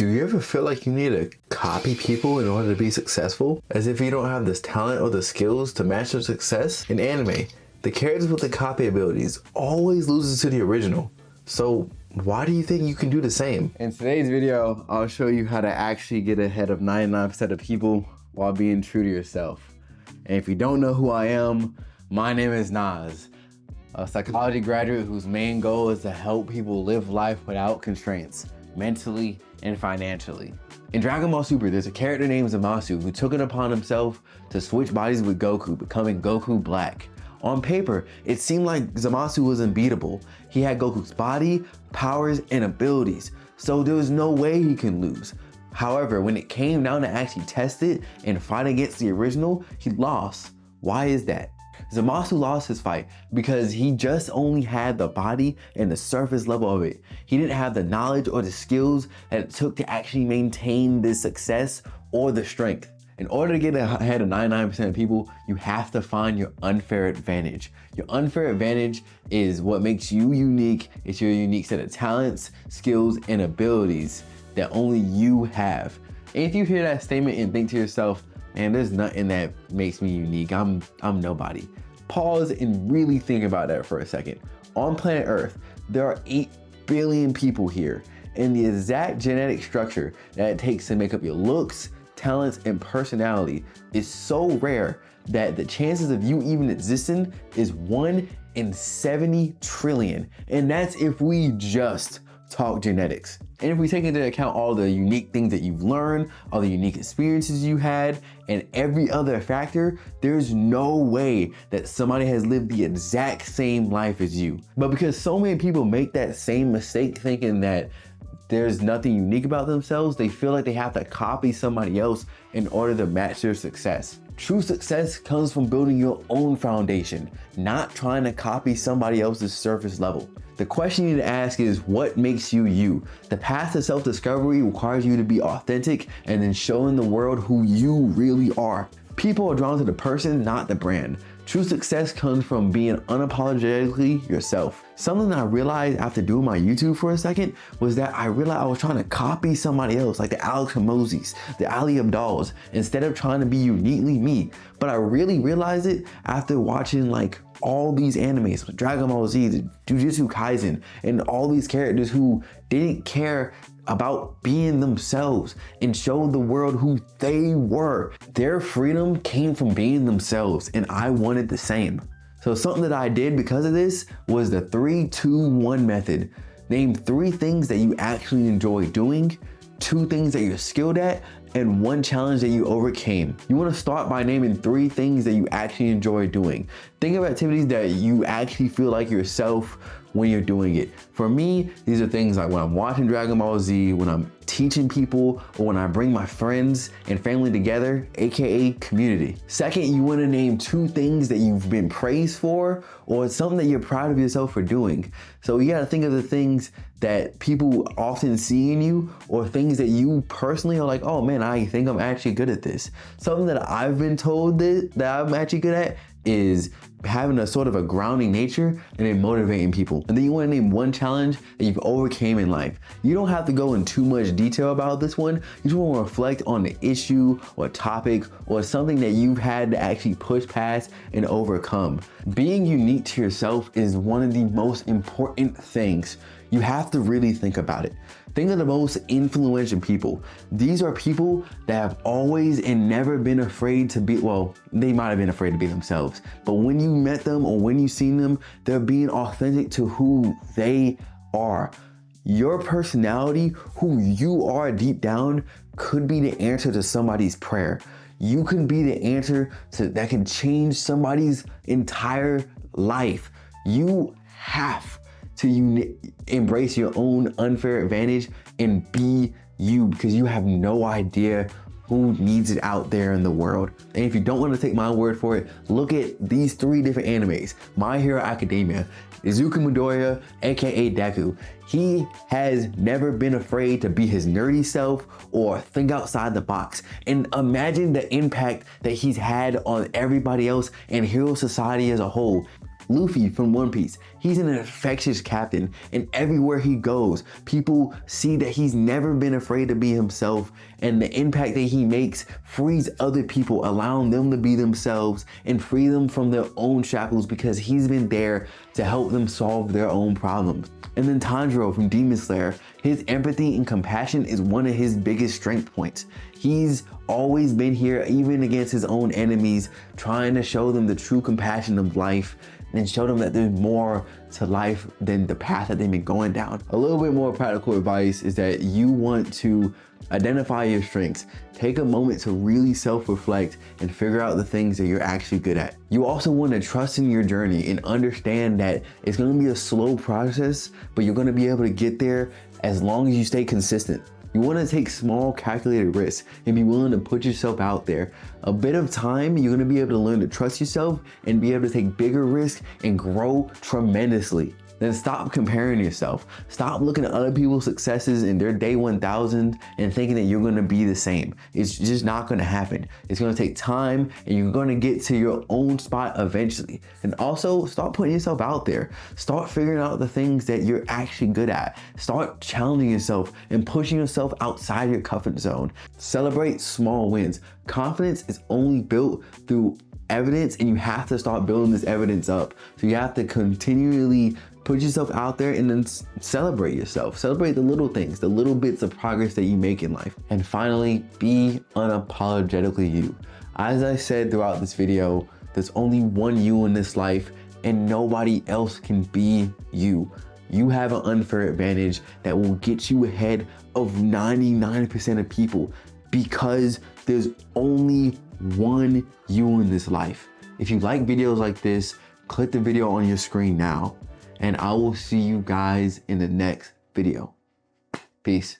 Do you ever feel like you need to copy people in order to be successful? As if you don't have this talent or the skills to match their success? In anime, the characters with the copy abilities always loses to the original. So why do you think you can do the same? In today's video, I'll show you how to actually get ahead of 99% of people while being true to yourself. And if you don't know who I am, my name is Nas, a psychology graduate whose main goal is to help people live life without constraints, mentally and financially. In Dragon Ball Super, there's a character named Zamasu who took it upon himself to switch bodies with Goku, becoming Goku Black. On paper, it seemed like Zamasu was unbeatable. He had Goku's body, powers, and abilities, so there was no way he can lose. However, when it came down to actually test it and fight against the original, he lost. Why is that? Zamasu lost his fight because he just only had the body and the surface level of it. He didn't have the knowledge or the skills that it took to actually maintain this success or the strength. In order to get ahead of 99% of people, you have to find your unfair advantage. Your unfair advantage is what makes you unique. It's your unique set of talents, skills, and abilities that only you have. And if you hear that statement and think to yourself, man, there's nothing that makes me unique, I'm nobody. Pause and really think about that for a second. On planet Earth, there are 8 billion people here, and the exact genetic structure that it takes to make up your looks, talents, and personality is so rare that the chances of you even existing is 1 in 70 trillion. And that's if we just talk genetics. And if we take into account all the unique things that you've learned, all the unique experiences you had, and every other factor, there's no way that somebody has lived the exact same life as you. But because so many people make that same mistake thinking that there's nothing unique about themselves, they feel like they have to copy somebody else in order to match their success. True success comes from building your own foundation, not trying to copy somebody else's surface level. The question you need to ask is, what makes you you? The path to self-discovery requires you to be authentic and then showing the world who you really are. People are drawn to the person, not the brand. True success comes from being unapologetically yourself. Something I realized after doing my YouTube for a second was that I realized I was trying to copy somebody else, like the Alex Hormozis, the Ali Abdals, instead of trying to be uniquely me. But I really realized it after watching like all these animes, like Dragon Ball Z, Jujutsu Kaisen, and all these characters who didn't care about being themselves and showed the world who they were. Their freedom came from being themselves, and I wanted the same. So something that I did because of this was the 3-2-1 method. Name 3 things that you actually enjoy doing, 2 things that you're skilled at, and 1 challenge that you overcame. You want to start by naming 3 things that you actually enjoy doing. Think of activities that you actually feel like yourself when you're doing it. For me, these are things like when I'm watching Dragon Ball Z, when I'm teaching people, or when I bring my friends and family together, aka community. Second, you want to name 2 things that you've been praised for, or something that you're proud of yourself for doing. So you gotta think of the things that people often see in you, or things that you personally are like, oh man, I think I'm actually good at this. Something that I've been told that I'm actually good at is having a sort of a grounding nature and then motivating people. And then you want to name 1 challenge that you've overcame in life. You don't have to go in too much detail about this one. You just want to reflect on the issue or topic or something that you've had to actually push past and overcome. Being unique to yourself is one of the most important things. You have to really think about it. Think of the most influential people. These are people that have always and never been afraid to be, well, they might have been afraid to be themselves, but when you met them or when you've seen them, they're being authentic to who they are. Your personality, who you are deep down, could be the answer to somebody's prayer. You can be the answer that can change somebody's entire life. You have to embrace your own unfair advantage and be you, because you have no idea who needs it out there in the world. And if you don't want to take my word for it, look at these 3 different animes. My Hero Academia, Izuku Midoriya, aka Deku. He has never been afraid to be his nerdy self or think outside the box. And imagine the impact that he's had on everybody else and Hero Society as a whole. Luffy from One Piece, he's an infectious captain, and everywhere he goes, people see that he's never been afraid to be himself, and the impact that he makes frees other people, allowing them to be themselves and free them from their own shackles because he's been there to help them solve their own problems. And then Tanjiro from Demon Slayer, his empathy and compassion is one of his biggest strength points. He's always been here, even against his own enemies, trying to show them the true compassion of life and show them that there's more to life than the path that they've been going down. A little bit more practical advice is that you want to identify your strengths. Take a moment to really self-reflect and figure out the things that you're actually good at. You also want to trust in your journey and understand that it's going to be a slow process, but you're going to be able to get there as long as you stay consistent. You want to take small calculated risks and be willing to put yourself out there. A bit of time, you're going to be able to learn to trust yourself and be able to take bigger risks and grow tremendously. Then stop comparing yourself. Stop looking at other people's successes in their day 1000 and thinking that you're gonna be the same. It's just not gonna happen. It's gonna take time and you're gonna get to your own spot eventually. And also start putting yourself out there. Start figuring out the things that you're actually good at. Start challenging yourself and pushing yourself outside your comfort zone. Celebrate small wins. Confidence is only built through evidence, and you have to start building this evidence up. So you have to continually put yourself out there and then celebrate yourself. Celebrate the little things, the little bits of progress that you make in life. And finally, be unapologetically you. As I said throughout this video, there's only one you in this life and nobody else can be you. You have an unfair advantage that will get you ahead of 99% of people because there's only one you in this life. If you like videos like this, click the video on your screen now, and I will see you guys in the next video. Peace.